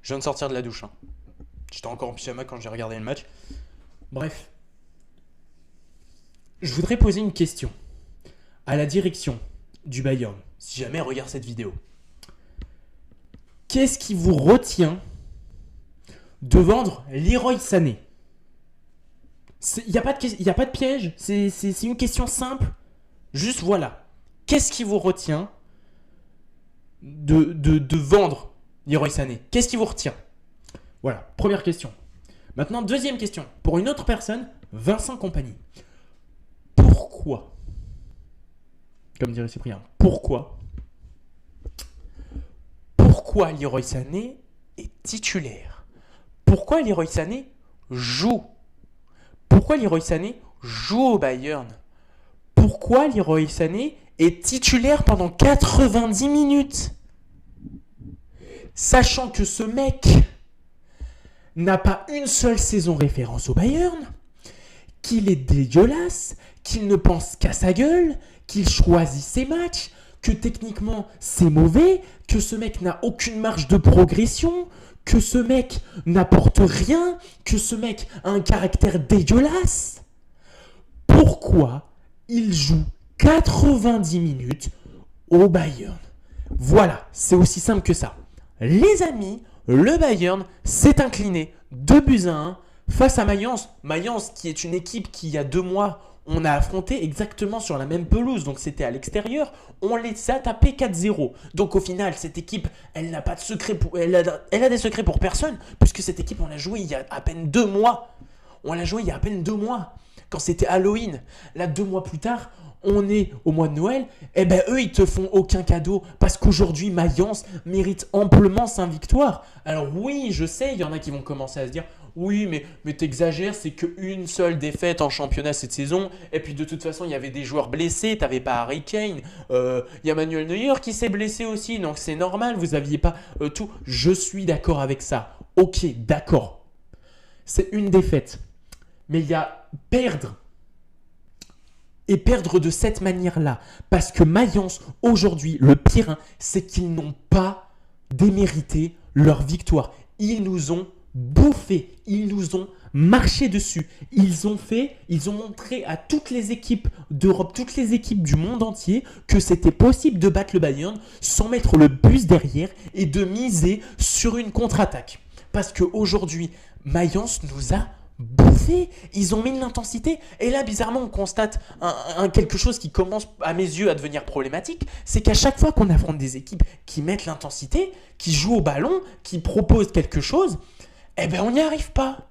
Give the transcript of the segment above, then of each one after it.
Je viens de sortir de la douche. J'étais encore en pyjama quand j'ai regardé le match. Bref. Je voudrais poser une question à la direction du Bayern, si jamais elle regarde cette vidéo. Qu'est-ce qui vous retient de vendre Leroy Sané? Il n'y a, a pas de piège, c'est une question simple. Juste voilà. Qu'est-ce qui vous retient de vendre Leroy Sané? Qu'est-ce qui vous retient? Voilà, première question. Maintenant, deuxième question. Pour une autre personne, Vincent Kompany. Pourquoi, comme dirait Cyprien, pourquoi Leroy Sané est titulaire? Pourquoi Leroy Sané joue? Pourquoi Leroy Sané joue au Bayern? Pourquoi Leroy Sané est titulaire pendant 90 minutes? Sachant que ce mec n'a pas une seule saison référence au Bayern, qu'il est dégueulasse, qu'il ne pense qu'à sa gueule, qu'il choisit ses matchs, que techniquement c'est mauvais, que ce mec n'a aucune marge de progression, que ce mec n'apporte rien, que ce mec a un caractère dégueulasse. Pourquoi il joue 90 minutes au Bayern? Voilà, c'est aussi simple que ça. Les amis, le Bayern s'est incliné 2-1 face à Mayence. Mayence qui est une équipe qui, il y a 2 mois, on a affronté exactement sur la même pelouse. Donc c'était à l'extérieur. On les a tapés 4-0. Donc au final, cette équipe, elle n'a pas de secret. Elle a des secrets pour personne. Puisque cette équipe, on l'a jouée il y a à peine 2 mois. On l'a jouée il y a à peine 2 mois. Quand c'était Halloween. Là, 2 mois plus tard, on est au mois de Noël, et ben eux ils te font aucun cadeau parce qu'aujourd'hui Mayence mérite amplement 5 victoires. Alors oui, je sais, il y en a qui vont commencer à se dire oui, mais t'exagères, c'est qu'une seule défaite en championnat cette saison, et puis de toute façon il y avait des joueurs blessés, t'avais pas Harry Kane, il y a Manuel Neuer qui s'est blessé aussi, donc c'est normal, vous aviez pas tout. Je suis d'accord avec ça, ok, d'accord, c'est une défaite, mais il y a perdre. Et perdre de cette manière-là. Parce que Mayence, aujourd'hui, le pire, c'est qu'ils n'ont pas démérité leur victoire. Ils nous ont bouffé. Ils nous ont marché dessus. Ils ont montré à toutes les équipes d'Europe, toutes les équipes du monde entier, que c'était possible de battre le Bayern sans mettre le bus derrière et de miser sur une contre-attaque. Parce qu'aujourd'hui, Mayence nous a bouffé, ils ont mis de l'intensité. Et là, bizarrement, on constate quelque chose qui commence, à mes yeux, à devenir problématique. C'est qu'à chaque fois qu'on affronte des équipes qui mettent l'intensité, qui jouent au ballon, qui proposent quelque chose, eh ben on n'y arrive pas.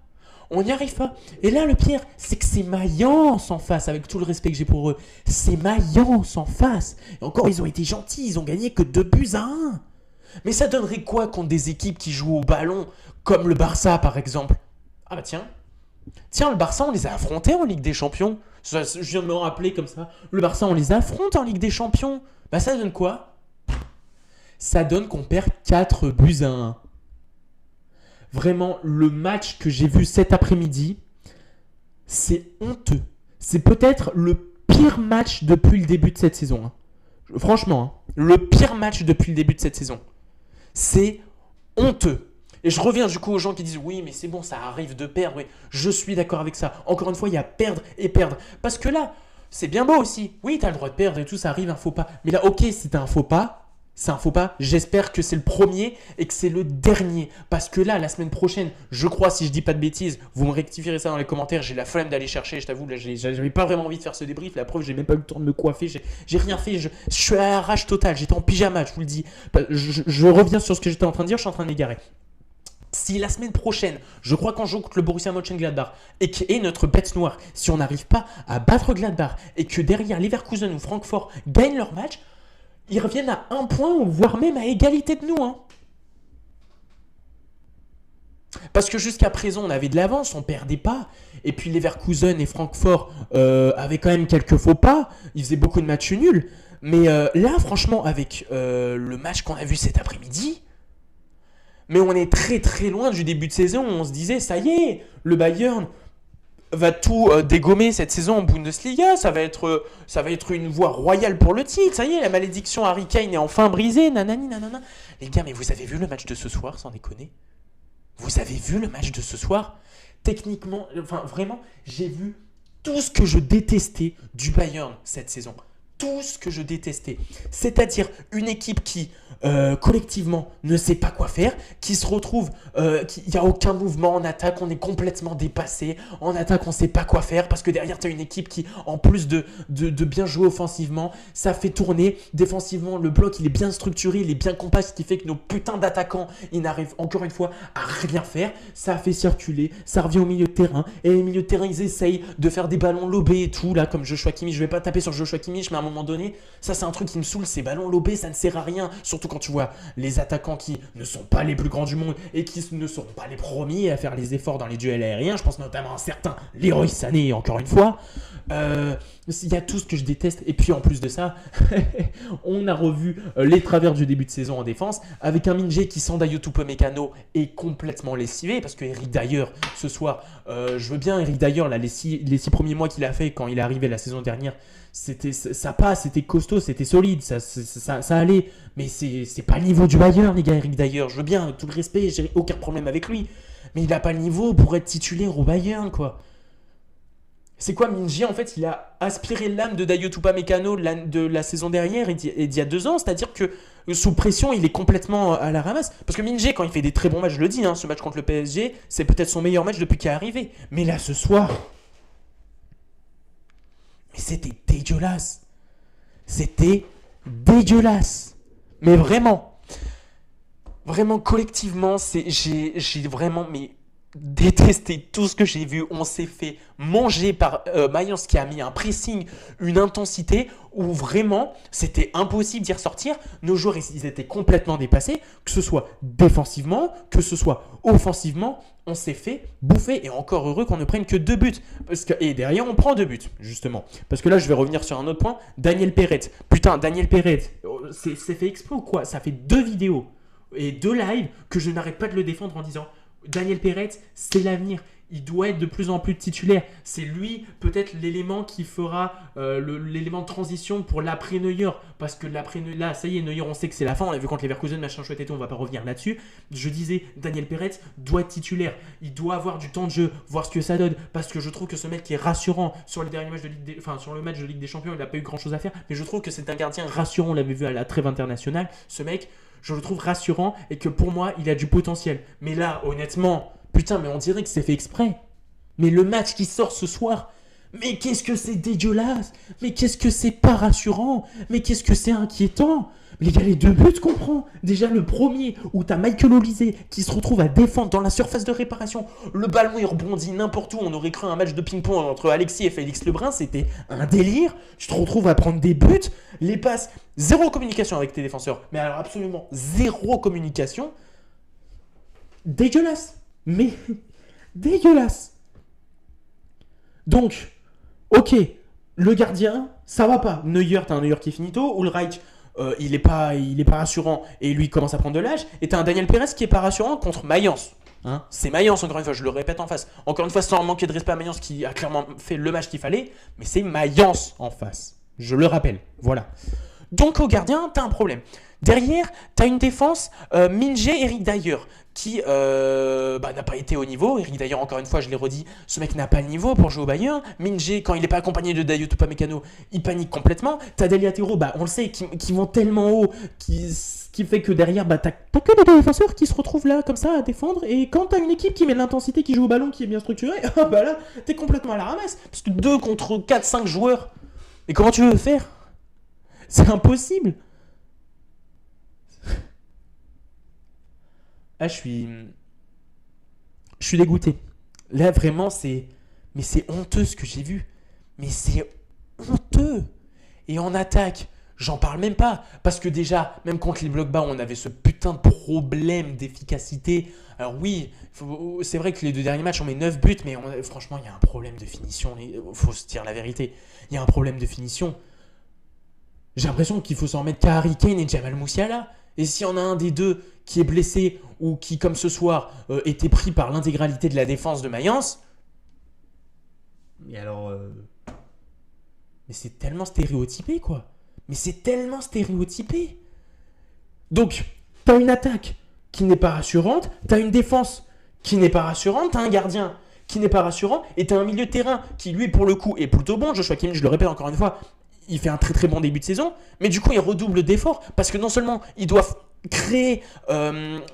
On n'y arrive pas. Et là, le pire, c'est que c'est Mayence en face, avec tout le respect que j'ai pour eux. C'est Mayence en face. Et encore, ils ont été gentils, ils ont gagné que 2-1. Mais ça donnerait quoi contre des équipes qui jouent au ballon, comme le Barça, par exemple? Ah bah Tiens, le Barça, on les a affrontés en Ligue des Champions. Je viens de me rappeler comme ça. Le Barça, on les affronte en Ligue des Champions. Bah ça donne quoi? Ça donne qu'on perd 4-1. Vraiment, le match que j'ai vu cet après-midi, c'est honteux. C'est peut-être le pire match depuis le début de cette saison. Franchement, le pire match depuis le début de cette saison. C'est honteux. Et je reviens du coup aux gens qui disent oui mais c'est bon, ça arrive de perdre. Oui, je suis d'accord avec ça. Encore une fois, il y a perdre et perdre. Parce que là, c'est bien beau aussi. Oui, tu as le droit de perdre et tout, ça arrive un faux pas. Mais là, ok, si t'as un faux pas, c'est un faux pas. J'espère que c'est le premier et que c'est le dernier. Parce que là, la semaine prochaine, je crois, si je dis pas de bêtises, vous me rectifierez ça dans les commentaires. J'ai la flemme d'aller chercher, je t'avoue. Là, j'avais pas vraiment envie de faire ce débrief. La preuve, j'ai même pas eu le temps de me coiffer. J'ai rien fait. Je suis à la rage totale. J'étais en pyjama, je vous le dis. Je reviens sur ce que j'étais en train de dire. Je suis en train de m'égarer. Si la semaine prochaine, je crois qu'on joue contre le Borussia Mönchengladbach et qui est notre bête noire, si on n'arrive pas à battre Gladbach et que derrière Leverkusen ou Francfort gagnent leur match, ils reviennent à 1 point ou voire même à égalité de nous. Parce que jusqu'à présent, on avait de l'avance, on perdait pas. Et puis Leverkusen et Francfort avaient quand même quelques faux pas. Ils faisaient beaucoup de matchs nuls. Mais là, franchement, avec le match qu'on a vu cet après-midi, mais on est très très loin du début de saison où on se disait ça y est, le Bayern va tout dégommer cette saison en Bundesliga, ça va être une voie royale pour le titre, ça y est, la malédiction Harry Kane est enfin brisée, nanani nanana. Les gars, mais vous avez vu le match de ce soir, sans déconner? Vous avez vu le match de ce soir? Techniquement, enfin vraiment, j'ai vu tout ce que je détestais du Bayern cette saison. Tout ce que je détestais. C'est-à-dire une équipe qui, collectivement, ne sait pas quoi faire, qui se retrouve, il n'y a aucun mouvement en attaque, on est complètement dépassé. En attaque, on ne sait pas quoi faire parce que derrière, tu as une équipe qui, en plus de bien jouer offensivement, ça fait tourner. Défensivement, le bloc, il est bien structuré, il est bien compact, ce qui fait que nos putains d'attaquants, ils n'arrivent encore une fois à rien faire. Ça fait circuler, ça revient au milieu de terrain. Et les milieux de terrain, ils essayent de faire des ballons lobés et tout, là, comme Joshua Kimmich. Je ne vais pas taper sur Joshua Kimmich, mais à un moment donné, ça c'est un truc qui me saoule, ces ballons lobés, ça ne sert à rien. Surtout quand tu vois les attaquants qui ne sont pas les plus grands du monde et qui ne seront pas les premiers à faire les efforts dans les duels aériens. Je pense notamment à un certain Leroy Sané, encore une fois. Il y a tout ce que je déteste. Et puis en plus de ça, on a revu les travers du début de saison en défense avec un Min-jae qui, sans Dayot Upamecano, est complètement lessivé parce que Eric Dyer, ce soir, je veux bien Eric Dyer, là, les six premiers mois qu'il a fait quand il est arrivé la saison dernière, ça passe, c'était costaud, c'était solide, ça allait. Mais c'est pas le niveau du Bayern, les gars, Eric Dyer. Je veux bien, tout le respect, j'ai aucun problème avec lui. Mais il n'a pas le niveau pour être titulaire au Bayern, quoi. C'est quoi Min-jae? En fait, il a aspiré l'âme de Dayot Upamecano de la saison dernière et d'il y a 2 ans. C'est-à-dire que sous pression, il est complètement à la ramasse. Parce que Min-jae, quand il fait des très bons matchs, je le dis, hein, ce match contre le PSG, c'est peut-être son meilleur match depuis qu'il est arrivé. Mais là, ce soir, mais c'était dégueulasse. C'était dégueulasse. Mais vraiment, vraiment collectivement, j'ai vraiment détesté tout ce que j'ai vu. On s'est fait manger par Mayence qui a mis un pressing, une intensité où vraiment c'était impossible d'y ressortir. Nos joueurs, ils étaient complètement dépassés, que ce soit défensivement, que ce soit offensivement. On s'est fait bouffer et encore heureux qu'on ne prenne que 2 buts. Et derrière, on prend 2 buts, justement. Parce que là, je vais revenir sur un autre point. Daniel Perret. Putain, Daniel Perret, c'est fait exprès ou quoi? Ça fait 2 vidéos et 2 lives que je n'arrête pas de le défendre en disant Daniel Perret, c'est l'avenir. Il doit être de plus en plus titulaire. C'est lui, peut-être, l'élément qui fera l'élément de transition pour l'après-Neuer. Parce que là, ça y est, Neuer, on sait que c'est la fin. On l'a vu contre Leverkusen, machin chouette et tout. On ne va pas revenir là-dessus. Je disais, Daniel Perret doit être titulaire. Il doit avoir du temps de jeu, voir ce que ça donne. Parce que je trouve que ce mec qui est rassurant sur les derniers matchs de sur le match de Ligue des Champions, il n'a pas eu grand-chose à faire. Mais je trouve que c'est un gardien rassurant. On l'avait vu à la trêve internationale. Ce mec, je le trouve rassurant et que pour moi, il a du potentiel. Mais là, honnêtement, putain, mais on dirait que c'est fait exprès. Mais le match qui sort ce soir, mais qu'est-ce que c'est dégueulasse. Mais qu'est-ce que c'est pas rassurant. Mais qu'est-ce que c'est inquiétant. Mais les gars, les 2 buts qu'on prend. Déjà le premier où t'as Michael Olise qui se retrouve à défendre dans la surface de réparation. Le ballon il rebondit n'importe où. On aurait cru un match de ping-pong entre Alexis et Félix Lebrun. C'était un délire. Tu te retrouves à prendre des buts. Les passes, zéro communication avec tes défenseurs. Mais alors absolument zéro communication. Dégueulasse. Mais dégueulasse. Donc, ok, le gardien, ça va pas. Neuer, t'as un Neuer qui est finito. Ulreich, il est pas rassurant et lui commence à prendre de l'âge. Et t'as un Daniel Perez qui est pas rassurant contre Mayence. Hein, c'est Mayence, encore une fois, je le répète en face. Encore une fois, sans manquer de respect à Mayence qui a clairement fait le match qu'il fallait. Mais c'est Mayence en face. Je le rappelle. Voilà. Donc au gardien, t'as un problème. Derrière, t'as une défense Min-jae, Eric Dyer qui n'a pas été au niveau. Eric Dyer, encore une fois, je l'ai redit, ce mec n'a pas le niveau pour jouer au Bayern. Min-jae, quand il n'est pas accompagné de Dayot Upamecano, il panique complètement. T'as Deli Atero, on le sait, qui vont tellement haut, qui fait que derrière, t'as que des défenseurs qui se retrouvent là, comme ça, à défendre. Et quand t'as une équipe qui met de l'intensité, qui joue au ballon, qui est bien structurée, là, t'es complètement à la ramasse. Parce que 2 contre 4-5 joueurs. Et comment tu veux faire? C'est impossible. Ah, je suis dégoûté. Là, vraiment, c'est honteux ce que j'ai vu. Mais c'est honteux. Et en attaque, j'en parle même pas. Parce que déjà, même contre les blocs bas, on avait ce putain de problème d'efficacité. Alors oui, c'est vrai que les 2 derniers matchs, on met 9 buts. Mais franchement, il y a un problème de finition. Il faut se dire la vérité. Il y a un problème de finition. J'ai l'impression qu'il faut s'en remettre qu'à Harry Kane et Jamal Musiala. Et s'il y en a un des deux qui est blessé ou qui, comme ce soir, était pris par l'intégralité de la défense de Mayence, mais alors... Mais c'est tellement stéréotypé, quoi. Mais c'est tellement stéréotypé. Donc, t'as une attaque qui n'est pas rassurante, t'as une défense qui n'est pas rassurante. T'as un gardien qui n'est pas rassurant et t'as un milieu de terrain qui, lui, pour le coup, est plutôt bon. Joshua Kimmich, je le répète encore une fois, il fait un très très bon début de saison, mais du coup, il redouble d'efforts parce que non seulement ils doivent créer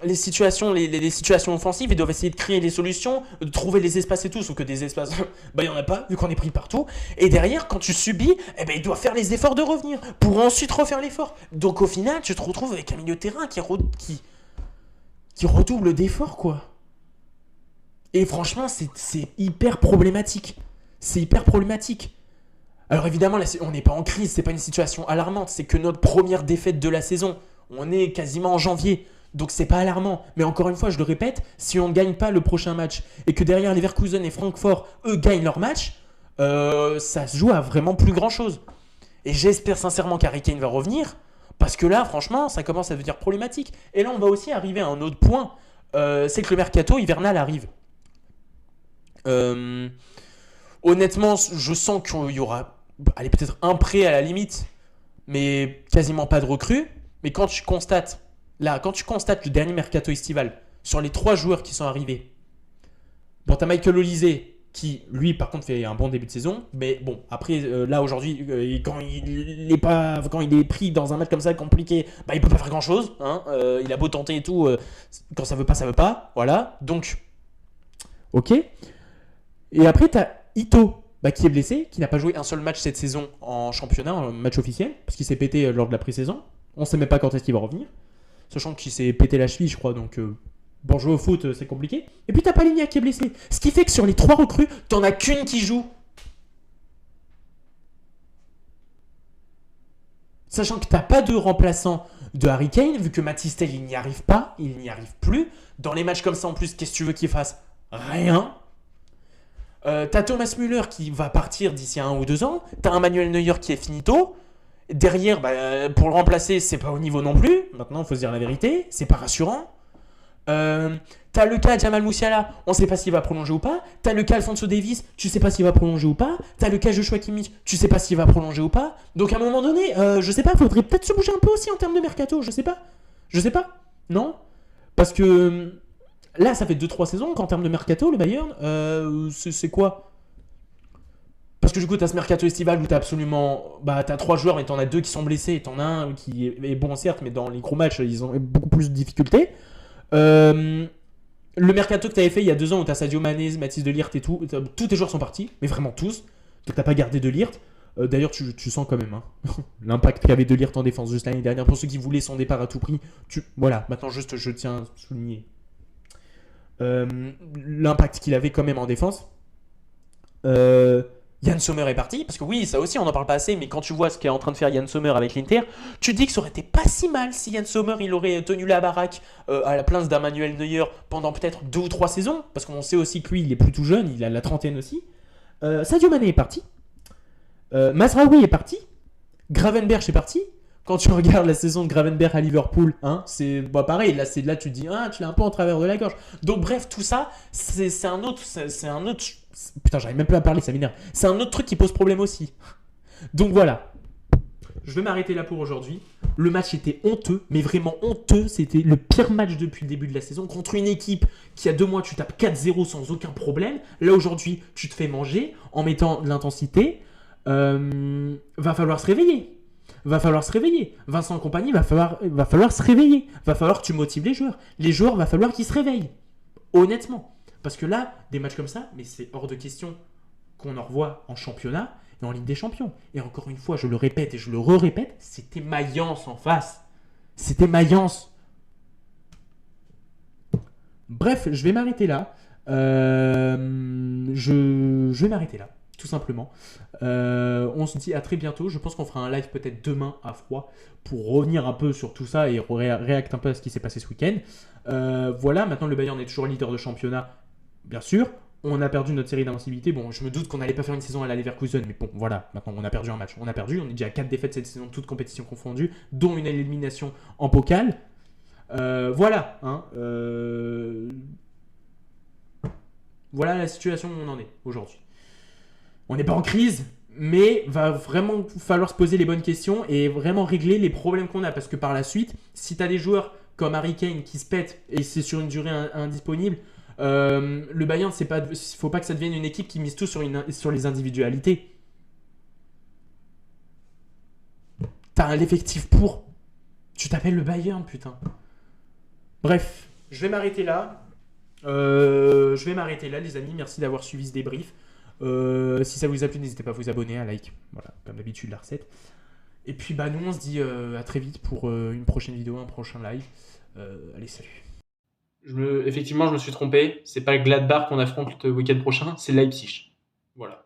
les situations offensives, ils doivent essayer de créer les solutions, de trouver les espaces et tout, sauf que des espaces, il n'y en a pas, vu qu'on est pris partout. Et derrière, quand tu subis, il doit faire les efforts de revenir pour ensuite refaire l'effort. Donc au final, tu te retrouves avec un milieu de terrain qui redouble d'efforts, quoi. Et franchement, c'est hyper problématique. C'est hyper problématique. Alors évidemment, là, on n'est pas en crise, c'est pas une situation alarmante, c'est que notre première défaite de la saison. On est quasiment en janvier, donc c'est pas alarmant. Mais encore une fois, je le répète, si on ne gagne pas le prochain match et que derrière Leverkusen et Francfort, eux, gagnent leur match, ça se joue à vraiment plus grand-chose. Et j'espère sincèrement qu'Harry Kane va revenir, parce que là, franchement, ça commence à devenir problématique. Et là, on va aussi arriver à un autre point, c'est que le mercato hivernal arrive. Honnêtement, je sens qu'il y aura peut-être un prêt à la limite, mais quasiment pas de recrues. Mais quand tu constates le dernier mercato estival, sur les 3 joueurs qui sont arrivés, bon, t'as Michael Olise qui, lui, par contre, fait un bon début de saison. Mais bon, après, là, aujourd'hui, quand il est pris dans un match comme ça compliqué, il peut pas faire grand-chose. Hein, il a beau tenter et tout, quand ça veut pas, ça veut pas. Voilà, donc, ok. Et après, tu as Ito, qui est blessé, qui n'a pas joué un seul match cette saison en championnat, un match officiel, parce qu'il s'est pété lors de la pré-saison. On ne sait même pas quand est-ce qu'il va revenir. Sachant qu'il s'est pété la cheville, je crois, donc pour jouer au foot, c'est compliqué. Et puis, tu as Palignac qui est blessé. Ce qui fait que sur les 3 recrues, tu n'en as qu'une qui joue. Sachant que tu n'as pas de remplaçant de Harry Kane, vu que Matistel, il n'y arrive pas, il n'y arrive plus. Dans les matchs comme ça, en plus, qu'est-ce que tu veux qu'il fasse ? Rien. T'as Thomas Müller qui va partir d'ici 1 ou 2 ans. T'as un Manuel Neuer qui est finito. Derrière, pour le remplacer, c'est pas au niveau non plus. Maintenant, il faut se dire la vérité. C'est pas rassurant. T'as le cas Jamal Musiala, on sait pas s'il va prolonger ou pas. T'as le cas Alphonso Davies, tu sais pas s'il va prolonger ou pas. T'as le cas Joshua Kimmich, tu sais pas s'il va prolonger ou pas. Donc à un moment donné, je sais pas, faudrait peut-être se bouger un peu aussi en termes de mercato. Je sais pas. Non ? Parce que là, ça fait 2-3 saisons qu'en termes de mercato, le Bayern, c'est quoi ? Parce que du coup, tu as ce mercato estival où tu as absolument. Tu as 3 joueurs, mais tu en as 2 qui sont blessés. Tu en as un qui est bon, certes, mais dans les gros matchs, ils ont beaucoup plus de difficultés. Le mercato que tu avais fait il y a 2 ans où tu as Sadio Mané, Mathis de Ligt et tout, tous tes joueurs sont partis, mais vraiment tous. Donc tu n'as pas gardé de Ligt. D'ailleurs, tu sens quand même l'impact qu'avait de Ligt en défense juste l'année dernière. Pour ceux qui voulaient son départ à tout prix, voilà, maintenant juste je tiens à souligner l'impact qu'il avait quand même en défense. Yann Sommer est parti, parce que oui, ça aussi on n'en parle pas assez, mais quand tu vois ce qu'est en train de faire Yann Sommer avec l'Inter, tu te dis que ça aurait été pas si mal si Yann Sommer il aurait tenu la baraque à la place d'un Manuel Neuer pendant peut-être 2 ou 3 saisons, parce qu'on sait aussi que lui il est plutôt jeune, il a la trentaine aussi. Sadio Mané est parti, Mazraoui est parti, Gravenberch est parti. Quand tu regardes la saison de Gravenberch à Liverpool, c'est pareil, là tu te dis, tu l'as un peu en travers de la gorge. Donc bref, tout ça, c'est un autre. Putain, j'arrive même plus à parler, ça m'énerve. C'est un autre truc qui pose problème aussi. Donc voilà. Je vais m'arrêter là pour aujourd'hui. Le match était honteux, mais vraiment honteux. C'était le pire match depuis le début de la saison. Contre une équipe qui, a 2 mois, tu tapes 4-0 sans aucun problème. Là, aujourd'hui, tu te fais manger en mettant de l'intensité. Va falloir se réveiller. Vincent et compagnie, va falloir se réveiller. Va falloir que tu motives les joueurs. Les joueurs, va falloir qu'ils se réveillent. Honnêtement. Parce que là, des matchs comme ça, mais c'est hors de question qu'on en revoit en championnat et en Ligue des Champions. Et encore une fois, je le répète et je le répète, c'était Mayence en face. C'était Mayence. Bref, je vais m'arrêter là. Je vais m'arrêter là, tout simplement. On se dit à très bientôt. Je pense qu'on fera un live peut-être demain à froid pour revenir un peu sur tout ça et réacter un peu à ce qui s'est passé ce week-end. Voilà, maintenant le Bayern est toujours leader de championnat. Bien sûr, on a perdu notre série d'invincibilité. Bon, je me doute qu'on n'allait pas faire une saison à la Leverkusen, mais bon, voilà, maintenant on a perdu un match. On est déjà à 4 défaites cette saison, toutes compétitions confondues, dont une élimination en pokal. Voilà, voilà la situation où on en est aujourd'hui. On n'est pas en crise, mais va vraiment falloir se poser les bonnes questions et vraiment régler les problèmes qu'on a. Parce que par la suite, si tu as des joueurs comme Harry Kane qui se pètent et c'est sur une durée indisponible, Le Bayern, faut pas que ça devienne une équipe qui mise tout sur les individualités. T'as l'effectif pour. Tu t'appelles le Bayern, putain. Bref, je vais m'arrêter là. Les amis. Merci d'avoir suivi ce débrief. Si ça vous a plu, n'hésitez pas à vous abonner, à like. Voilà, comme d'habitude, la recette. Et puis, bah, nous, on se dit à très vite pour une prochaine vidéo, un prochain live. Allez, salut. Effectivement, je me suis trompé. C'est pas le Gladbach qu'on affronte le week-end prochain, c'est Leipzig. Voilà.